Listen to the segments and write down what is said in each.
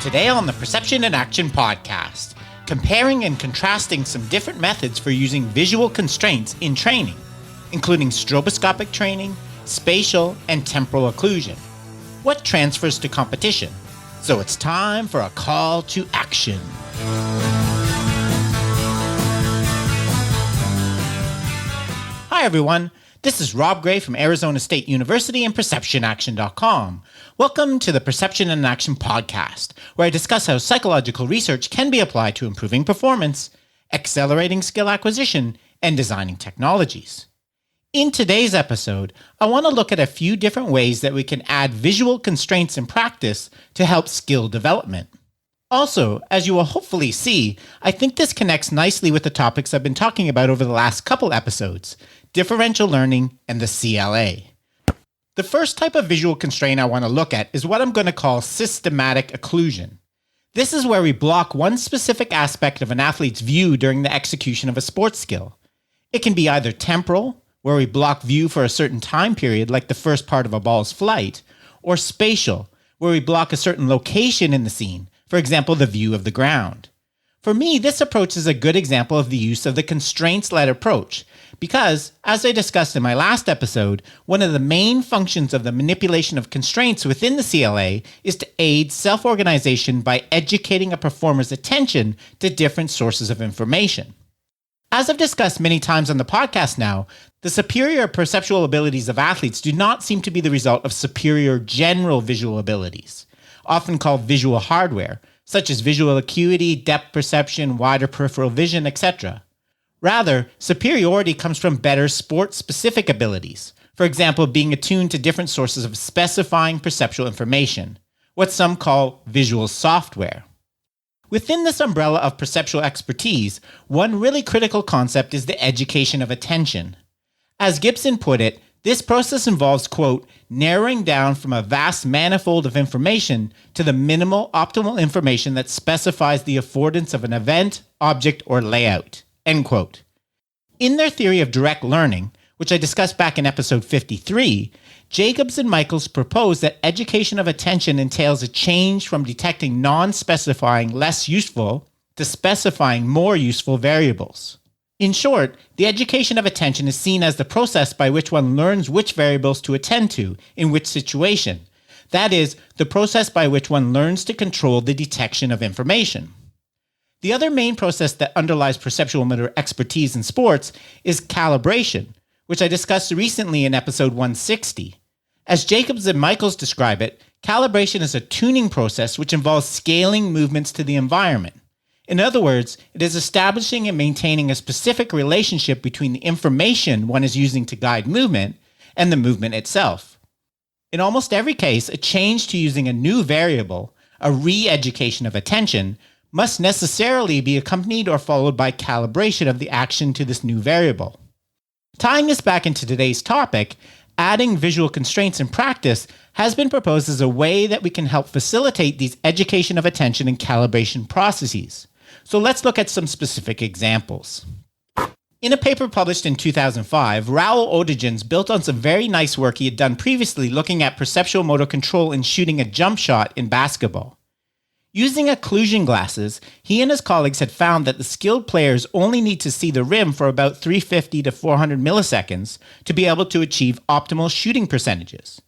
Today on the Perception in Action podcast, comparing and contrasting some different methods for using visual constraints in training, including stroboscopic training, spatial, and temporal occlusion. What transfers to competition? So it's time for a call to action. Hi everyone, this is Rob Gray from Arizona State University and PerceptionAction.com. Welcome to the Perception in Action podcast, where I discuss how psychological research can be applied to improving performance, accelerating skill acquisition, and designing technologies. In today's episode, I want to look at a few different ways that we can add visual constraints in practice to help skill development. Also, as you will hopefully see, I think this connects nicely with the topics I've been talking about over the last couple episodes, differential learning and the CLA. The first type of visual constraint I want to look at is what I'm going to call systematic occlusion. This is where we block one specific aspect of an athlete's view during the execution of a sports skill. It can be either temporal, where we block view for a certain time period like the first part of a ball's flight, or spatial, where we block a certain location in the scene, for example, the view of the ground. For me, this approach is a good example of the use of the constraints-led approach because, as I discussed in my last episode, one of the main functions of the manipulation of constraints within the CLA is to aid self-organization by educating a performer's attention to different sources of information. As I've discussed many times on the podcast now, the superior perceptual abilities of athletes do not seem to be the result of superior general visual abilities, often called visual hardware, such as visual acuity, depth perception, wider peripheral vision, etc. Rather, superiority comes from better sport-specific abilities, for example, being attuned to different sources of specifying perceptual information, what some call visual software. Within this umbrella of perceptual expertise, one really critical concept is the education of attention. As Gibson put it, this process involves, quote, narrowing down from a vast manifold of information to the minimal optimal information that specifies the affordance of an event, object, or layout, end quote. In their theory of direct learning, which I discussed back in episode 53, Jacobs and Michaels propose that education of attention entails a change from detecting non-specifying less useful to specifying more useful variables. In short, the education of attention is seen as the process by which one learns which variables to attend to in which situation. That is, the process by which one learns to control the detection of information. The other main process that underlies perceptual motor expertise in sports is calibration, which I discussed recently in episode 160. As Jacobs and Michaels describe it, calibration is a tuning process which involves scaling movements to the environment. In other words, it is establishing and maintaining a specific relationship between the information one is using to guide movement and the movement itself. In almost every case, a change to using a new variable, a re-education of attention, must necessarily be accompanied or followed by calibration of the action to this new variable. Tying this back into today's topic, adding visual constraints in practice has been proposed as a way that we can help facilitate these education of attention and calibration processes. So let's look at some specific examples. In a paper published in 2005, Raoul Odegens built on some very nice work he had done previously looking at perceptual motor control in shooting a jump shot in basketball. Using occlusion glasses, he and his colleagues had found that the skilled players only need to see the rim for about 350 to 400 milliseconds to be able to achieve optimal shooting percentages.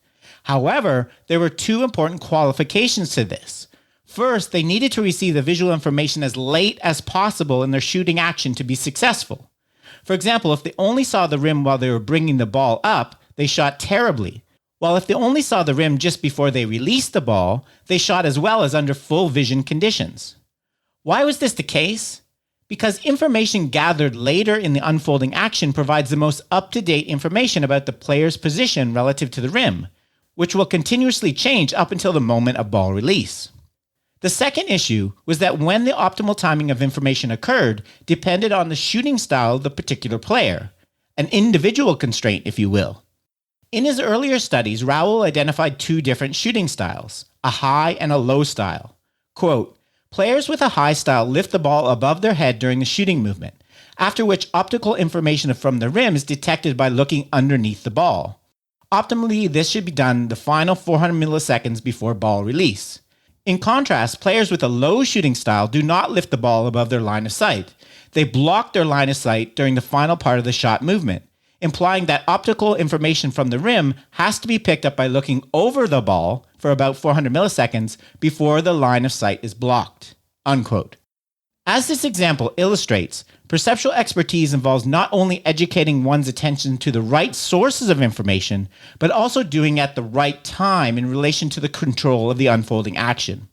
However, there were two important qualifications to this. First, they needed to receive the visual information as late as possible in their shooting action to be successful. For example, if they only saw the rim while they were bringing the ball up, they shot terribly. While if they only saw the rim just before they released the ball, they shot as well as under full vision conditions. Why was this the case? Because information gathered later in the unfolding action provides the most up-to-date information about the player's position relative to the rim, which will continuously change up until the moment of ball release. The second issue was that when the optimal timing of information occurred depended on the shooting style of the particular player, an individual constraint, if you will. In his earlier studies, Raoul identified two different shooting styles, a high and a low style. Quote, players with a high style lift the ball above their head during the shooting movement, after which optical information from the rim is detected by looking underneath the ball. Optimally, this should be done the final 400 milliseconds before ball release. In contrast, players with a low shooting style do not lift the ball above their line of sight. They block their line of sight during the final part of the shot movement, implying that optical information from the rim has to be picked up by looking over the ball for about 400 milliseconds before the line of sight is blocked." Unquote. As this example illustrates, perceptual expertise involves not only educating one's attention to the right sources of information, but also doing it at the right time in relation to the control of the unfolding action.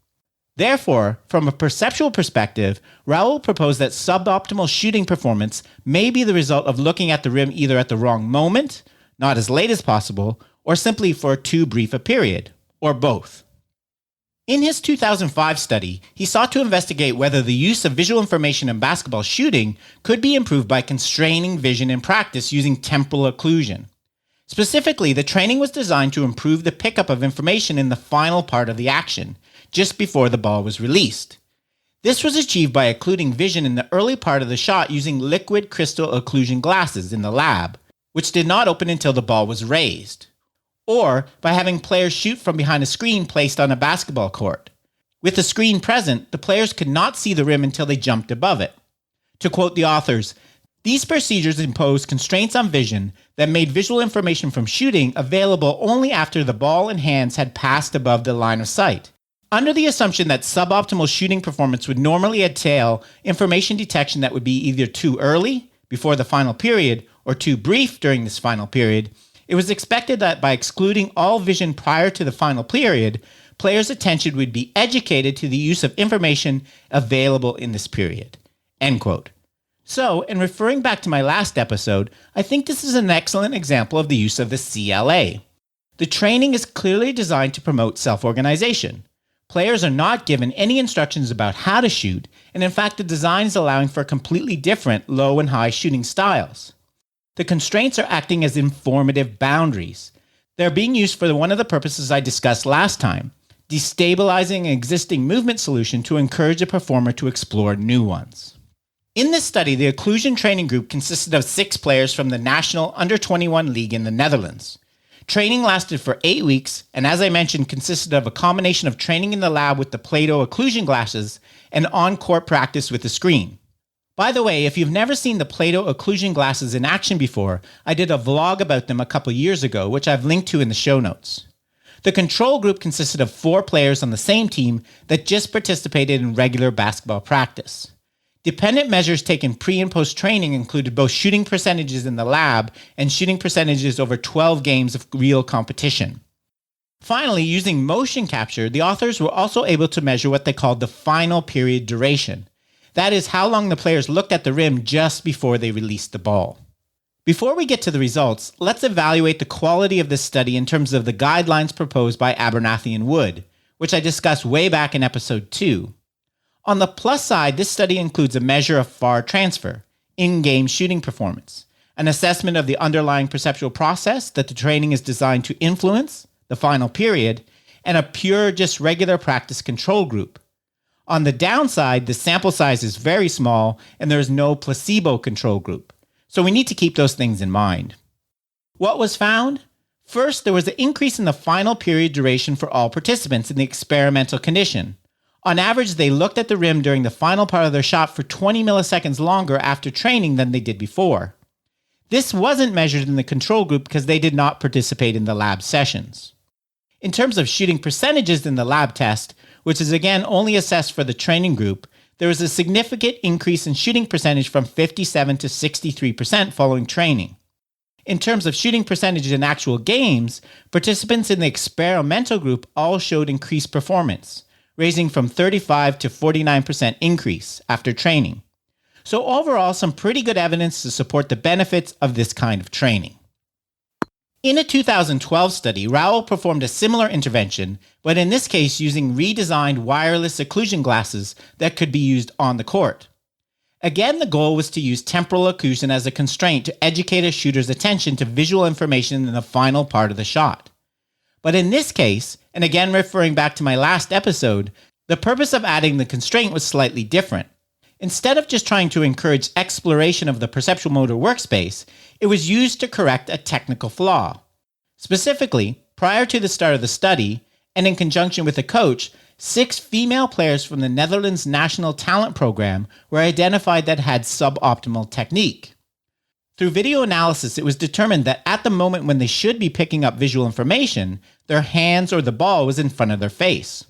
Therefore, from a perceptual perspective, Raoul proposed that suboptimal shooting performance may be the result of looking at the rim either at the wrong moment, not as late as possible, or simply for too brief a period, or both. In his 2005 study, he sought to investigate whether the use of visual information in basketball shooting could be improved by constraining vision in practice using temporal occlusion. Specifically, the training was designed to improve the pickup of information in the final part of the action, just before the ball was released. This was achieved by occluding vision in the early part of the shot using liquid crystal occlusion glasses in the lab, which did not open until the ball was raised, or by having players shoot from behind a screen placed on a basketball court. With the screen present, the players could not see the rim until they jumped above it. To quote the authors, "These procedures imposed constraints on vision that made visual information from shooting available only after the ball and hands had passed above the line of sight. Under the assumption that suboptimal shooting performance would normally entail information detection that would be either too early, before the final period, or too brief during this final period, it was expected that by excluding all vision prior to the final period, players' attention would be educated to the use of information available in this period." End quote. So, in referring back to my last episode, I think this is an excellent example of the use of the CLA. The training is clearly designed to promote self-organization. Players are not given any instructions about how to shoot, and in fact the design is allowing for completely different low and high shooting styles. The constraints are acting as informative boundaries. They're being used for one of the purposes I discussed last time, destabilizing an existing movement solution to encourage a performer to explore new ones. In this study, the Occlusion training group consisted of 6 players from the National Under-21 League in the Netherlands. Training lasted for 8 weeks, and as I mentioned, consisted of a combination of training in the lab with the Play-Doh occlusion glasses and on-court practice with the screen. By the way, if you've never seen the Play-Doh occlusion glasses in action before, I did a vlog about them a couple years ago, which I've linked to in the show notes. The control group consisted of 4 players on the same team that just participated in regular basketball practice. Dependent measures taken pre- and post-training included both shooting percentages in the lab and shooting percentages over 12 games of real competition. Finally, using motion capture, the authors were also able to measure what they called the final period duration. That is how long the players looked at the rim just before they released the ball. Before we get to the results, let's evaluate the quality of this study in terms of the guidelines proposed by Abernathy and Wood, which I discussed way back in episode 2. On the plus side, this study includes a measure of FAR transfer, in-game shooting performance, an assessment of the underlying perceptual process that the training is designed to influence, the final period, and a pure, just regular practice control group. On the downside, the sample size is very small and there is no placebo control group. So we need to keep those things in mind. What was found? First, there was an increase in the final period duration for all participants in the experimental condition. On average, they looked at the rim during the final part of their shot for 20 milliseconds longer after training than they did before. This wasn't measured in the control group because they did not participate in the lab sessions. In terms of shooting percentages in the lab test, which is again only assessed for the training group, there was a significant increase in shooting percentage from 57 to 63% following training. In terms of shooting percentage in actual games, participants in the experimental group all showed increased performance, raising from 35 to 49% increase after training. So overall, some pretty good evidence to support the benefits of this kind of training. In a 2012 study, Raoul performed a similar intervention, but in this case using redesigned wireless occlusion glasses that could be used on the court. Again, the goal was to use temporal occlusion as a constraint to educate a shooter's attention to visual information in the final part of the shot. But in this case, and again referring back to my last episode, the purpose of adding the constraint was slightly different. Instead of just trying to encourage exploration of the perceptual motor workspace, it was used to correct a technical flaw. Specifically, prior to the start of the study, and in conjunction with a coach, 6 female players from the Netherlands National Talent Program were identified that had suboptimal technique. Through video analysis, it was determined that at the moment when they should be picking up visual information, their hands or the ball was in front of their face.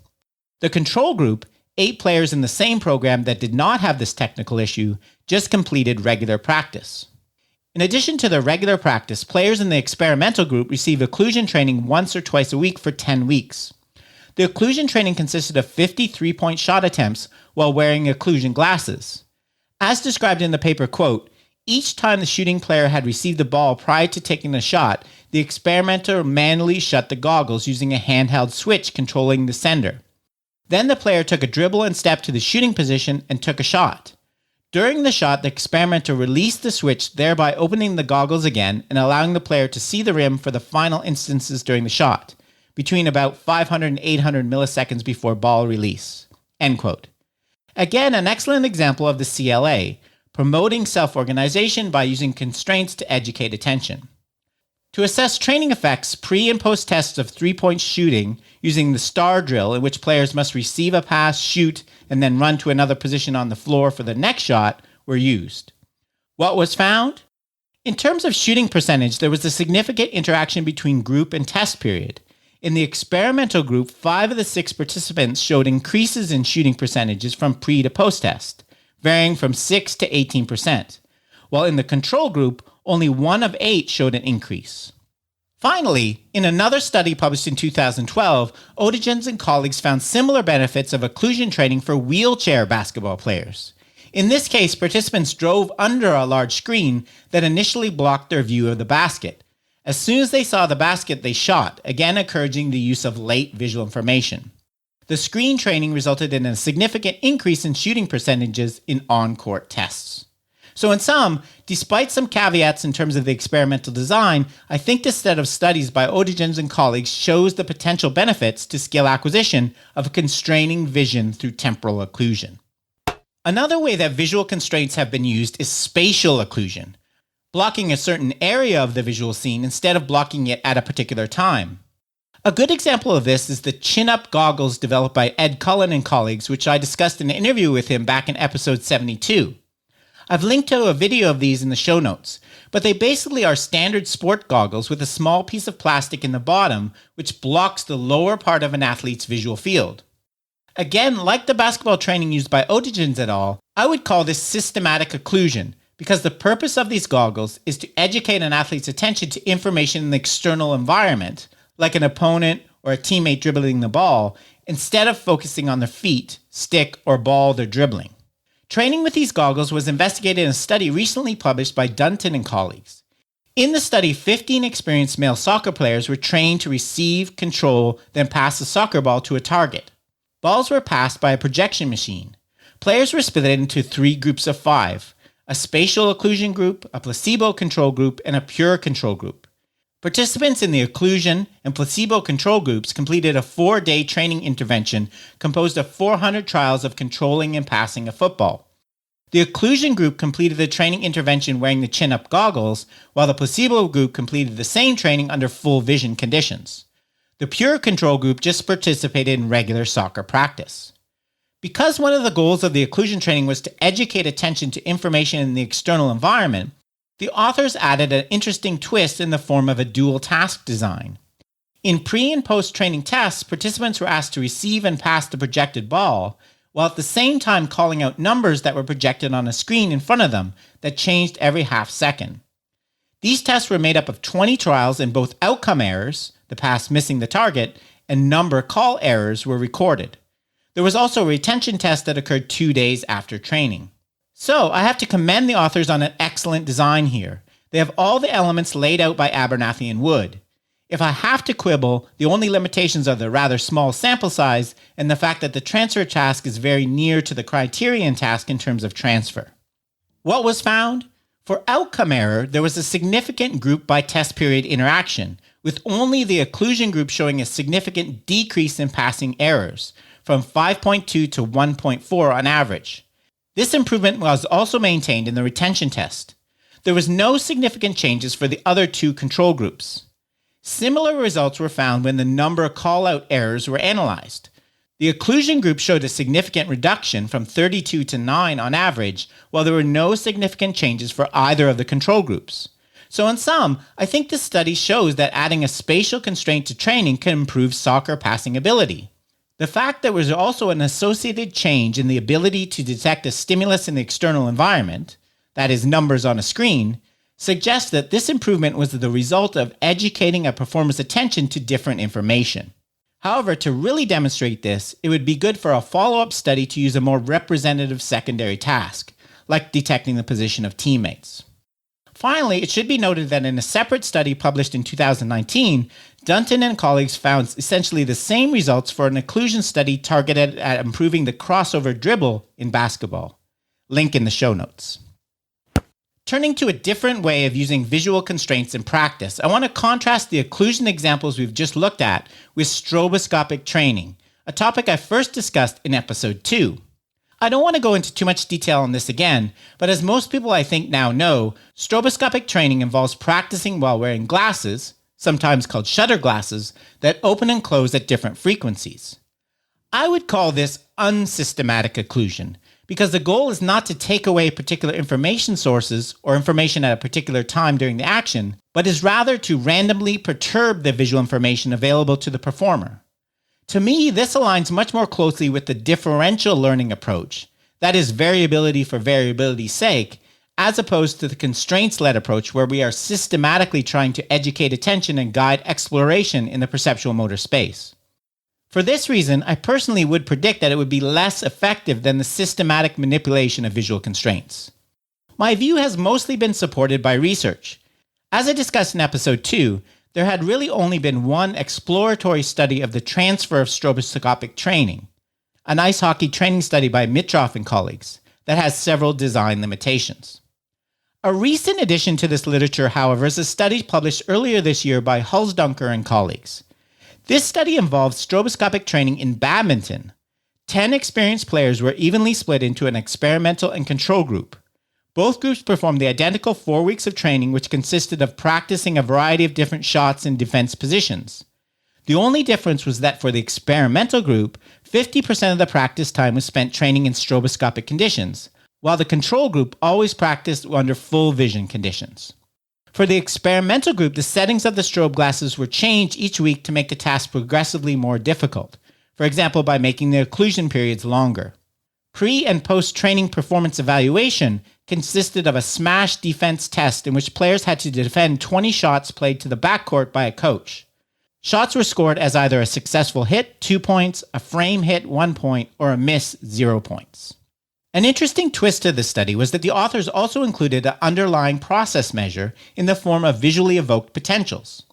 The control group, 8 players in the same program that did not have this technical issue, just completed regular practice. In addition to their regular practice, players in the experimental group received occlusion training once or twice a week for 10 weeks. The occlusion training consisted of 50 3-point shot attempts while wearing occlusion glasses. As described in the paper, quote, each time the shooting player had received the ball prior to taking the shot, the experimenter manually shut the goggles using a handheld switch controlling the sender. Then the player took a dribble and step to the shooting position and took a shot. During the shot, the experimenter released the switch, thereby opening the goggles again and allowing the player to see the rim for the final instances during the shot, between about 500 and 800 milliseconds before ball release. End quote. Again, an excellent example of the CLA, promoting self-organization by using constraints to educate attention. To assess training effects, pre- and post-tests of 3-point shooting using the STAR drill, in which players must receive a pass, shoot, and then run to another position on the floor for the next shot, were used. What was found? In terms of shooting percentage, there was a significant interaction between group and test period. In the experimental group, 5 of the 6 participants showed increases in shooting percentages from pre- to post-test, varying from 6 to 18%, while in the control group, only 1 of 8 showed an increase. Finally, in another study published in 2012, Odegens and colleagues found similar benefits of occlusion training for wheelchair basketball players. In this case, participants drove under a large screen that initially blocked their view of the basket. As soon as they saw the basket, they shot, again encouraging the use of late visual information. The screen training resulted in a significant increase in shooting percentages in on-court tests. So in sum, despite some caveats in terms of the experimental design, I think this set of studies by Odegens and colleagues shows the potential benefits to skill acquisition of constraining vision through temporal occlusion. Another way that visual constraints have been used is spatial occlusion, blocking a certain area of the visual scene instead of blocking it at a particular time. A good example of this is the chin-up goggles developed by Ed Cullen and colleagues, which I discussed in an interview with him back in episode 72. I've linked to a video of these in the show notes, but they basically are standard sport goggles with a small piece of plastic in the bottom which blocks the lower part of an athlete's visual field. Again, like the basketball training used by Odegens et al., I would call this systematic occlusion, because the purpose of these goggles is to educate an athlete's attention to information in the external environment, like an opponent or a teammate dribbling the ball, instead of focusing on their feet, stick, or ball they're dribbling. Training with these goggles was investigated in a study recently published by Dunton and colleagues. In the study, 15 experienced male soccer players were trained to receive, control, then pass a soccer ball to a target. Balls were passed by a projection machine. Players were split into 3 groups of 5, a spatial occlusion group, a placebo control group, and a pure control group. Participants in the occlusion and placebo control groups completed a 4-day training intervention composed of 400 trials of controlling and passing a football. The occlusion group completed the training intervention wearing the chin-up goggles, while the placebo group completed the same training under full vision conditions. The pure control group just participated in regular soccer practice. Because one of the goals of the occlusion training was to educate attention to information in the external environment, the authors added an interesting twist in the form of a dual task design. In pre- and post-training tests, participants were asked to receive and pass the projected ball, while at the same time calling out numbers that were projected on a screen in front of them that changed every half second. These tests were made up of 20 trials, and both outcome errors, the pass missing the target, and number call errors were recorded. There was also a retention test that occurred 2 days after training. So, I have to commend the authors on an excellent design here. They have all the elements laid out by Abernathy and Wood. If I have to quibble, the only limitations are the rather small sample size and the fact that the transfer task is very near to the criterion task in terms of transfer. What was found? For outcome error, there was a significant group by test period interaction, with only the occlusion group showing a significant decrease in passing errors, from 5.2 to 1.4 on average. This improvement was also maintained in the retention test. There was no significant changes for the other 2 control groups. Similar results were found when the number of call-out errors were analyzed. The occlusion group showed a significant reduction from 32 to 9 on average, while there were no significant changes for either of the control groups. So in sum, I think this study shows that adding a spatial constraint to training can improve soccer passing ability. The fact that there was also an associated change in the ability to detect a stimulus in the external environment, that is, numbers on a screen, suggests that this improvement was the result of educating a performer's attention to different information. However, to really demonstrate this, it would be good for a follow-up study to use a more representative secondary task, like detecting the position of teammates. Finally, it should be noted that in a separate study published in 2019, Dunton and colleagues found essentially the same results for an occlusion study targeted at improving the crossover dribble in basketball. Link in the show notes. Turning to a different way of using visual constraints in practice, I want to contrast the occlusion examples we've just looked at with stroboscopic training, a topic I first discussed in episode 2. I don't want to go into too much detail on this again, but as most people I think now know, stroboscopic training involves practicing while wearing glasses, sometimes called shutter glasses, that open and close at different frequencies. I would call this unsystematic occlusion, because the goal is not to take away particular information sources or information at a particular time during the action, but is rather to randomly perturb the visual information available to the performer. To me, this aligns much more closely with the differential learning approach, that is, variability for variability's sake, as opposed to the constraints-led approach where we are systematically trying to educate attention and guide exploration in the perceptual motor space. For this reason, I personally would predict that it would be less effective than the systematic manipulation of visual constraints. My view has mostly been supported by research. As I discussed in episode 2, there had really only been one exploratory study of the transfer of stroboscopic training, an ice hockey training study by Mitroff and colleagues that has several design limitations. A recent addition to this literature, however, is a study published earlier this year by Hulsdunker and colleagues. This study involved stroboscopic training in badminton. 10 experienced players were evenly split into an experimental and control group. Both groups performed the identical 4 weeks of training, which consisted of practicing a variety of different shots and defense positions. The only difference was that for the experimental group, 50% of the practice time was spent training in stroboscopic conditions, while the control group always practiced under full vision conditions. For the experimental group, the settings of the strobe glasses were changed each week to make the task progressively more difficult, for example by making the occlusion periods longer. Pre- and post-training performance evaluation consisted of a smash defense test in which players had to defend 20 shots played to the backcourt by a coach. Shots were scored as either a successful hit, 2 points, a frame hit, 1 point, or a miss, 0 points. An interesting twist to this study was that the authors also included an underlying process measure in the form of visually evoked potentials.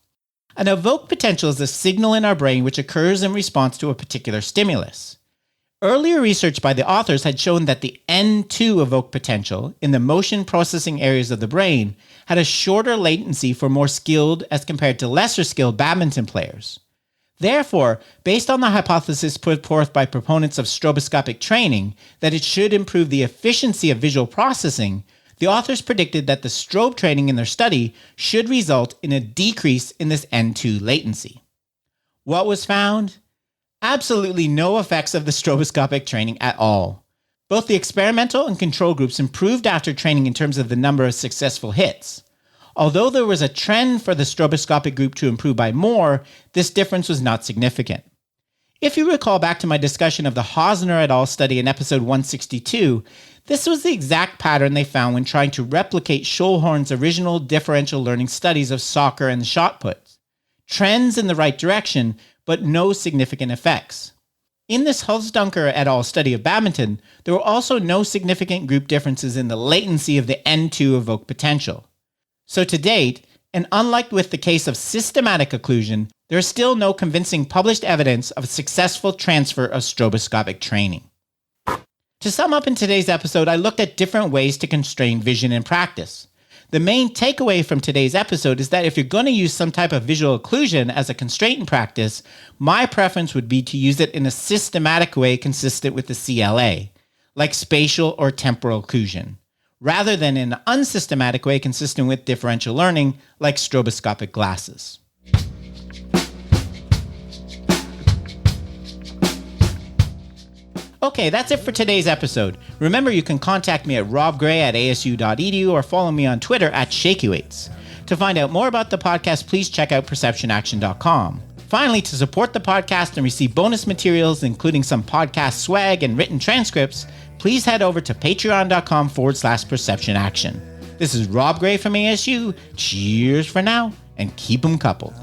An evoked potential is a signal in our brain which occurs in response to a particular stimulus. Earlier research by the authors had shown that the N2 evoked potential in the motion processing areas of the brain had a shorter latency for more skilled as compared to lesser skilled badminton players. Therefore, based on the hypothesis put forth by proponents of stroboscopic training that it should improve the efficiency of visual processing, the authors predicted that the strobe training in their study should result in a decrease in this N2 latency. What was found? Absolutely no effects of the stroboscopic training at all. Both the experimental and control groups improved after training in terms of the number of successful hits. Although there was a trend for the stroboscopic group to improve by more, this difference was not significant. If you recall back to my discussion of the Hausner et al. Study in episode 162, this was the exact pattern they found when trying to replicate Schulhorn's original differential learning studies of soccer and shot put. Trends in the right direction, but no significant effects. In this Hulsdunker et al. Study of badminton, there were also no significant group differences in the latency of the N2 evoked potential. So to date, and unlike with the case of systematic occlusion, there is still no convincing published evidence of a successful transfer of stroboscopic training. To sum up in today's episode, I looked at different ways to constrain vision in practice. The main takeaway from today's episode is that if you're going to use some type of visual occlusion as a constraint in practice, my preference would be to use it in a systematic way consistent with the CLA, like spatial or temporal occlusion, rather than in an unsystematic way consistent with differential learning like stroboscopic glasses. Okay, that's it for today's episode. Remember, you can contact me at robgray@asu.edu or follow me on Twitter at ShakyWeights. To find out more about the podcast, please check out perceptionaction.com. Finally, to support the podcast and receive bonus materials, including some podcast swag and written transcripts, please head over to patreon.com/perceptionaction. This is Rob Gray from ASU. Cheers for now, and keep 'em coupled.